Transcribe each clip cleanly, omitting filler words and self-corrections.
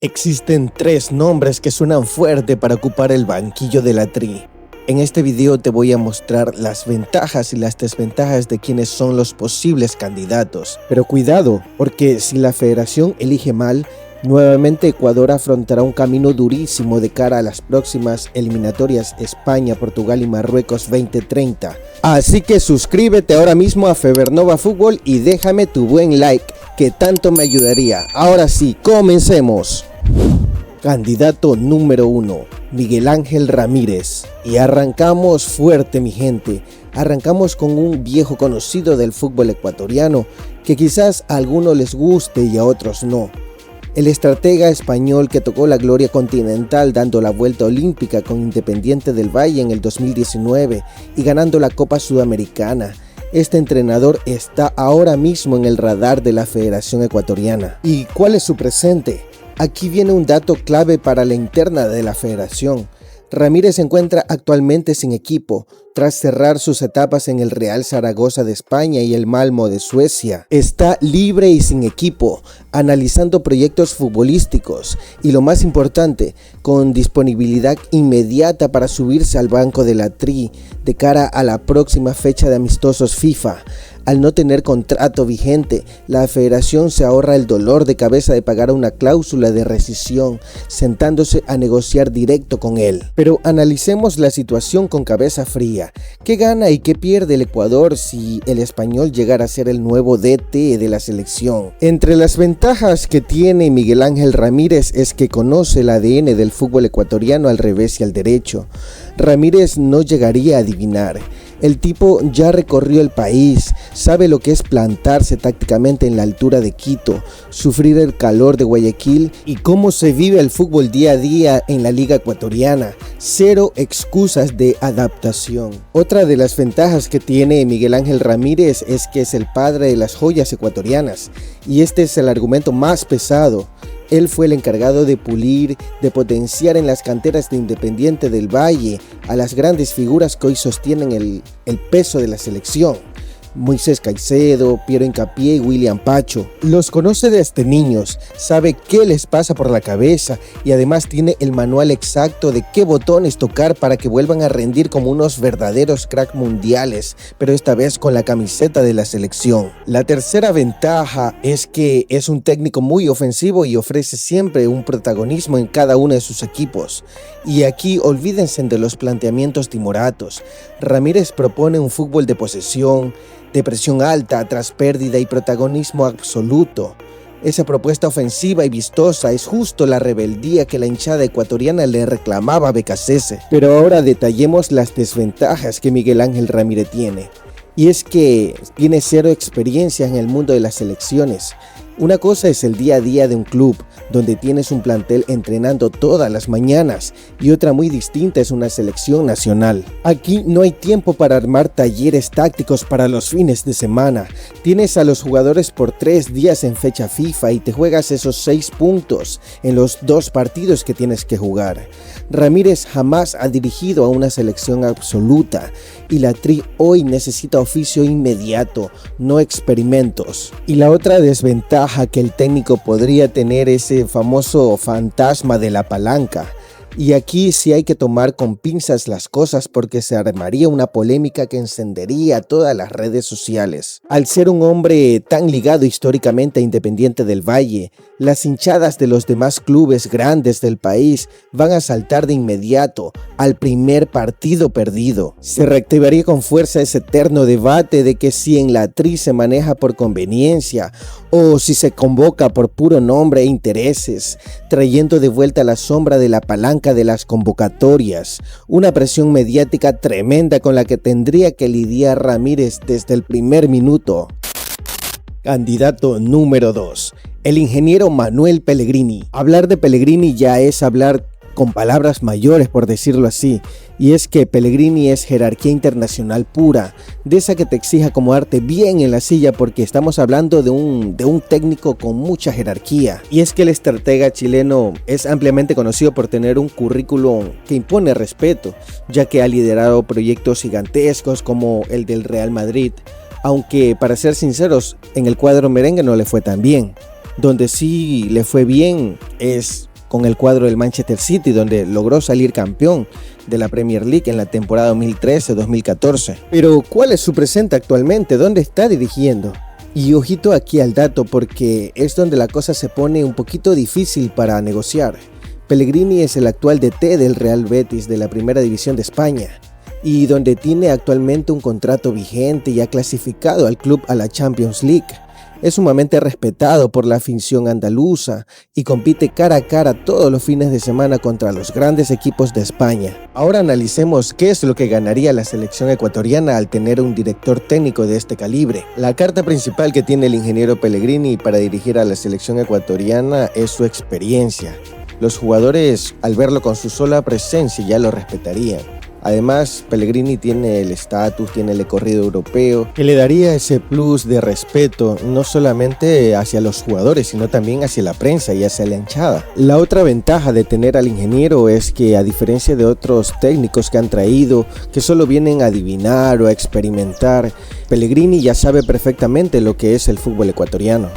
Existen tres nombres que suenan fuerte para ocupar el banquillo de la Tri. En este video te voy a mostrar las ventajas y las desventajas de quienes son los posibles candidatos. Pero cuidado, porque si la federación elige mal, nuevamente Ecuador afrontará un camino durísimo de cara a las próximas eliminatorias España, Portugal y Marruecos 2030. Así que suscríbete ahora mismo a Febernova Fútbol y déjame tu buen like, que tanto me ayudaría. Ahora sí, comencemos. Candidato número 1, Miguel Ángel Ramírez. Y arrancamos fuerte, mi gente. Arrancamos con un viejo conocido del fútbol ecuatoriano que quizás a algunos les guste y a otros no. El estratega español que tocó la gloria continental dando la vuelta olímpica con Independiente del Valle en el 2019 y ganando la Copa Sudamericana. Este entrenador está ahora mismo en el radar de la Federación Ecuatoriana. ¿Y cuál es su presente? Aquí viene un dato clave para la interna de la federación. Ramírez se encuentra actualmente sin equipo, tras cerrar sus etapas en el Real Zaragoza de España y el Malmö de Suecia. Está libre y sin equipo, analizando proyectos futbolísticos y lo más importante, con disponibilidad inmediata para subirse al banco de la Tri de cara a la próxima fecha de amistosos FIFA. Al no tener contrato vigente, la federación se ahorra el dolor de cabeza de pagar una cláusula de rescisión, sentándose a negociar directo con él. Pero analicemos la situación con cabeza fría. ¿Qué gana y qué pierde el Ecuador si el español llegara a ser el nuevo DT de la selección? Entre las ventajas que tiene Miguel Ángel Ramírez es que conoce el ADN del fútbol ecuatoriano al revés y al derecho. Ramírez no llegaría a adivinar. El tipo ya recorrió el país, sabe lo que es plantarse tácticamente en la altura de Quito, sufrir el calor de Guayaquil y cómo se vive el fútbol día a día en la liga ecuatoriana. Cero excusas de adaptación. Otra de las ventajas que tiene Miguel Ángel Ramírez es que es el padre de las joyas ecuatorianas, y este es el argumento más pesado. Él fue el encargado de pulir, de potenciar en las canteras de Independiente del Valle a las grandes figuras que hoy sostienen el peso de la selección. Moisés Caicedo, Piero Hincapié y William Pacho. Los conoce desde niños, sabe qué les pasa por la cabeza y además tiene el manual exacto de qué botones tocar para que vuelvan a rendir como unos verdaderos crack mundiales, pero esta vez con la camiseta de la selección. La tercera ventaja es que es un técnico muy ofensivo y ofrece siempre un protagonismo en cada uno de sus equipos. Y aquí olvídense de los planteamientos timoratos. Ramírez propone un fútbol de posesión, de presión alta tras pérdida y protagonismo absoluto. Esa propuesta ofensiva y vistosa es justo la rebeldía que la hinchada ecuatoriana le reclamaba a Becasese. Pero ahora detallemos las desventajas que Miguel Ángel Ramírez tiene. Y es que tiene cero experiencia en el mundo de las selecciones. Una cosa es el día a día de un club, donde tienes un plantel entrenando todas las mañanas, y otra muy distinta es una selección nacional. Aquí no hay tiempo para armar talleres tácticos para los fines de semana. Tienes a los jugadores por 3 días en fecha FIFA y te juegas esos 6 puntos en los 2 partidos que tienes que jugar. Ramírez jamás ha dirigido a una selección absoluta, y la Tri hoy necesita oficio inmediato, no experimentos. Y la otra desventaja que el técnico podría tener es ese famoso fantasma de la palanca. Y aquí sí hay que tomar con pinzas las cosas porque se armaría una polémica que encendería todas las redes sociales. Al ser un hombre tan ligado históricamente a Independiente del Valle, las hinchadas de los demás clubes grandes del país van a saltar de inmediato al primer partido perdido. Se reactivaría con fuerza ese eterno debate de que si en la Tri se maneja por conveniencia o si se convoca por puro nombre e intereses, trayendo de vuelta la sombra de la palanca de las convocatorias, una presión mediática tremenda con la que tendría que lidiar Ramírez desde el primer minuto. Candidato número 2, el ingeniero Manuel Pellegrini. Hablar de Pellegrini ya es hablar con palabras mayores, por decirlo así, y es que Pellegrini es jerarquía internacional pura, de esa que te exige acomodarte bien en la silla porque estamos hablando de un técnico con mucha jerarquía. Y es que el estratega chileno es ampliamente conocido por tener un currículum que impone respeto, ya que ha liderado proyectos gigantescos como el del Real Madrid, aunque para ser sinceros, en el cuadro merengue no le fue tan bien. Donde sí le fue bien es con el cuadro del Manchester City, donde logró salir campeón de la Premier League en la temporada 2013-2014. Pero ¿cuál es su presente actualmente? ¿Dónde está dirigiendo? Y ojito aquí al dato, porque es donde la cosa se pone un poquito difícil para negociar. Pellegrini es el actual DT del Real Betis de la Primera División de España, y donde tiene actualmente un contrato vigente y ha clasificado al club a la Champions League. Es sumamente respetado por la afición andaluza y compite cara a cara todos los fines de semana contra los grandes equipos de España. Ahora analicemos qué es lo que ganaría la selección ecuatoriana al tener un director técnico de este calibre. La carta principal que tiene el ingeniero Pellegrini para dirigir a la selección ecuatoriana es su experiencia. Los jugadores, al verlo con su sola presencia, ya lo respetarían. Además, Pellegrini tiene el estatus, tiene el recorrido europeo, que le daría ese plus de respeto, no solamente hacia los jugadores, sino también hacia la prensa y hacia la hinchada. La otra ventaja de tener al ingeniero es que, a diferencia de otros técnicos que han traído, que solo vienen a adivinar o a experimentar, Pellegrini ya sabe perfectamente lo que es el fútbol ecuatoriano.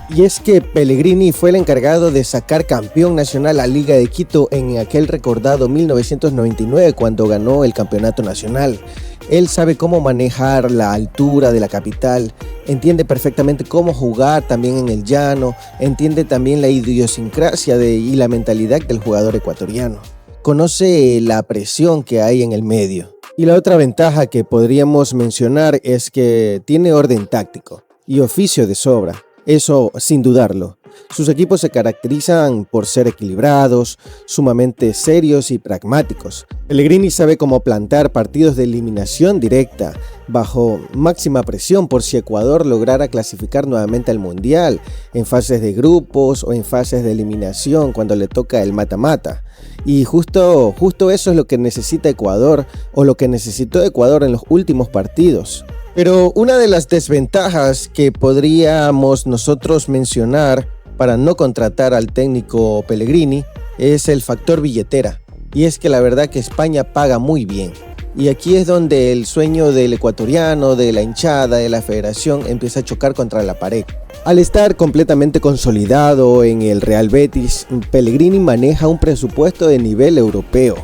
Y es que Pellegrini fue el encargado de sacar campeón nacional a Liga de Quito en aquel recordado 1999 cuando ganó el campeonato nacional. Él sabe cómo manejar la altura de la capital, entiende perfectamente cómo jugar también en el llano, entiende también la idiosincrasia y la mentalidad del jugador ecuatoriano. Conoce la presión que hay en el medio. Y la otra ventaja que podríamos mencionar es que tiene orden táctico y oficio de sobra. Eso sin dudarlo. Sus equipos se caracterizan por ser equilibrados, sumamente serios y pragmáticos. Pellegrini sabe cómo plantar partidos de eliminación directa, bajo máxima presión por si Ecuador lograra clasificar nuevamente al Mundial, en fases de grupos o en fases de eliminación cuando le toca el mata-mata. Y justo eso es lo que necesita Ecuador, o lo que necesitó Ecuador en los últimos partidos. Pero una de las desventajas que podríamos nosotros mencionar para no contratar al técnico Pellegrini es el factor billetera. Y es que la verdad que España paga muy bien. Y aquí es donde el sueño del ecuatoriano, de la hinchada, de la federación empieza a chocar contra la pared. Al estar completamente consolidado en el Real Betis, Pellegrini maneja un presupuesto de nivel europeo.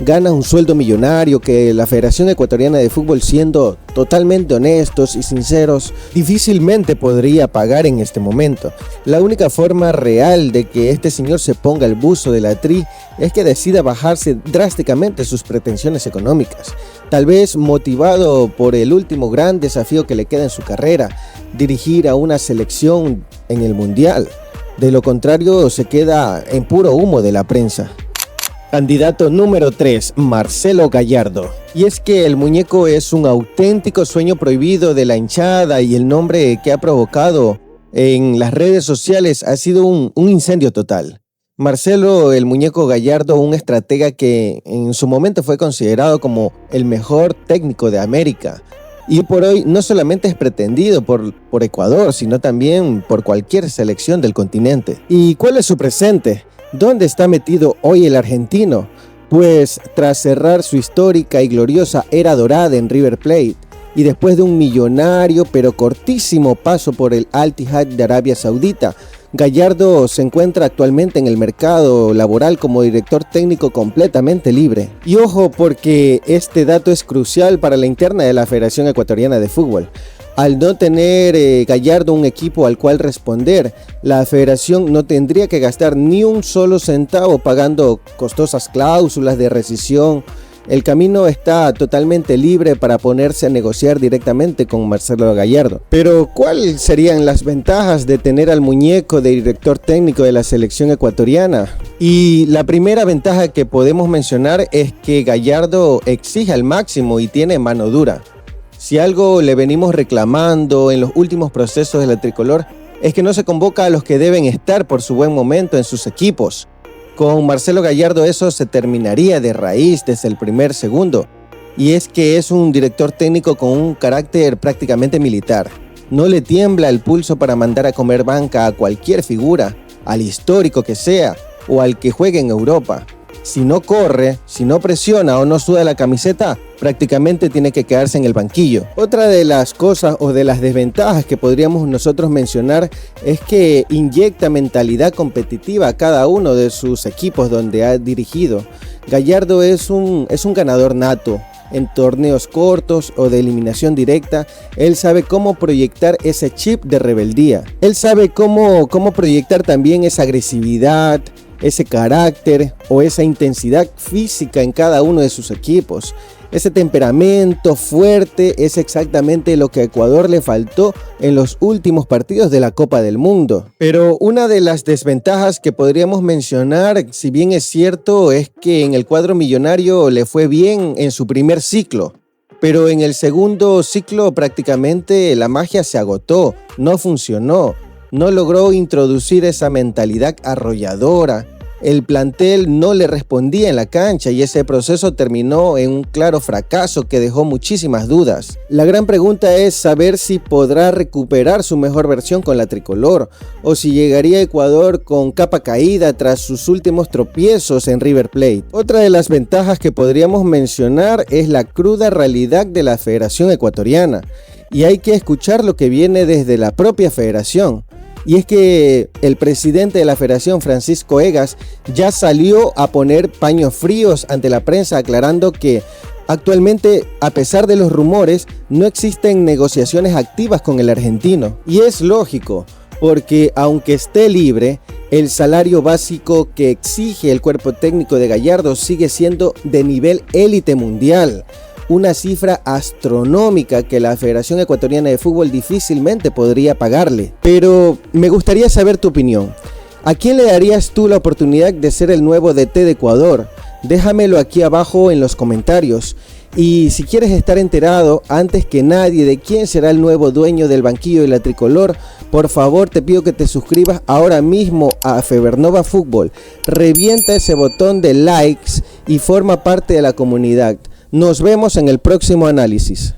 Gana un sueldo millonario que la Federación Ecuatoriana de Fútbol, siendo totalmente honestos y sinceros, difícilmente podría pagar en este momento. La única forma real de que este señor se ponga el buzo de la Tri es que decida bajarse drásticamente sus pretensiones económicas, tal vez motivado por el último gran desafío que le queda en su carrera, dirigir a una selección en el Mundial. De lo contrario, se queda en puro humo de la prensa. Candidato número 3, Marcelo Gallardo. Y es que el muñeco es un auténtico sueño prohibido de la hinchada, y el nombre que ha provocado en las redes sociales ha sido un incendio total. Marcelo el muñeco Gallardo, un estratega que en su momento fue considerado como el mejor técnico de América, y por hoy no solamente es pretendido por Ecuador, sino también por cualquier selección del continente. ¿Y cuál es su presente? ¿Dónde está metido hoy el argentino? Pues tras cerrar su histórica y gloriosa era dorada en River Plate, y después de un millonario pero cortísimo paso por el Al-Ittihad de Arabia Saudita, Gallardo se encuentra actualmente en el mercado laboral como director técnico completamente libre. Y ojo, porque este dato es crucial para la interna de la Federación Ecuatoriana de Fútbol. Al no tener Gallardo un equipo al cual responder, la federación no tendría que gastar ni un solo centavo pagando costosas cláusulas de rescisión. El camino está totalmente libre para ponerse a negociar directamente con Marcelo Gallardo. Pero ¿cuáles serían las ventajas de tener al muñeco de director técnico de la selección ecuatoriana? Y la primera ventaja que podemos mencionar es que Gallardo exige al máximo y tiene mano dura. Si algo le venimos reclamando en los últimos procesos de la tricolor es que no se convoca a los que deben estar por su buen momento en sus equipos. Con Marcelo Gallardo eso se terminaría de raíz desde el primer segundo. Y es que es un director técnico con un carácter prácticamente militar. No le tiembla el pulso para mandar a comer banca a cualquier figura, al histórico que sea o al que juegue en Europa. si no corre, si no presiona o no suda la camiseta, prácticamente tiene que quedarse en el banquillo. Otra de las cosas o de las desventajas que podríamos nosotros mencionar es que inyecta mentalidad competitiva a cada uno de sus equipos donde ha dirigido. Gallardo es un ganador nato. En torneos cortos o de eliminación directa, él sabe cómo proyectar ese chip de rebeldía. Él sabe cómo proyectar también esa agresividad, ese carácter o esa intensidad física en cada uno de sus equipos. Ese temperamento fuerte es exactamente lo que a Ecuador le faltó en los últimos partidos de la Copa del Mundo. Pero una de las desventajas que podríamos mencionar, si bien es cierto, es que en el cuadro millonario le fue bien en su primer ciclo. Pero en el segundo ciclo prácticamente la magia se agotó, no funcionó, no logró introducir esa mentalidad arrolladora. El plantel no le respondía en la cancha y ese proceso terminó en un claro fracaso que dejó muchísimas dudas. La gran pregunta es saber si podrá recuperar su mejor versión con la tricolor o si llegaría a Ecuador con capa caída tras sus últimos tropiezos en River Plate. Otra de las ventajas que podríamos mencionar es la cruda realidad de la Federación Ecuatoriana, y hay que escuchar lo que viene desde la propia federación. Y es que el presidente de la federación, Francisco Egas, ya salió a poner paños fríos ante la prensa aclarando que actualmente, a pesar de los rumores, no existen negociaciones activas con el argentino. Y es lógico, porque aunque esté libre, el salario básico que exige el cuerpo técnico de Gallardo sigue siendo de nivel élite mundial. Una cifra astronómica que la Federación Ecuatoriana de Fútbol difícilmente podría pagarle. Pero me gustaría saber tu opinión. ¿A quién le darías tú la oportunidad de ser el nuevo DT de Ecuador? Déjamelo aquí abajo en los comentarios. Y si quieres estar enterado antes que nadie de quién será el nuevo dueño del banquillo de la tricolor, por favor te pido que te suscribas ahora mismo a Febernova Fútbol. Revienta ese botón de likes y forma parte de la comunidad. Nos vemos en el próximo análisis.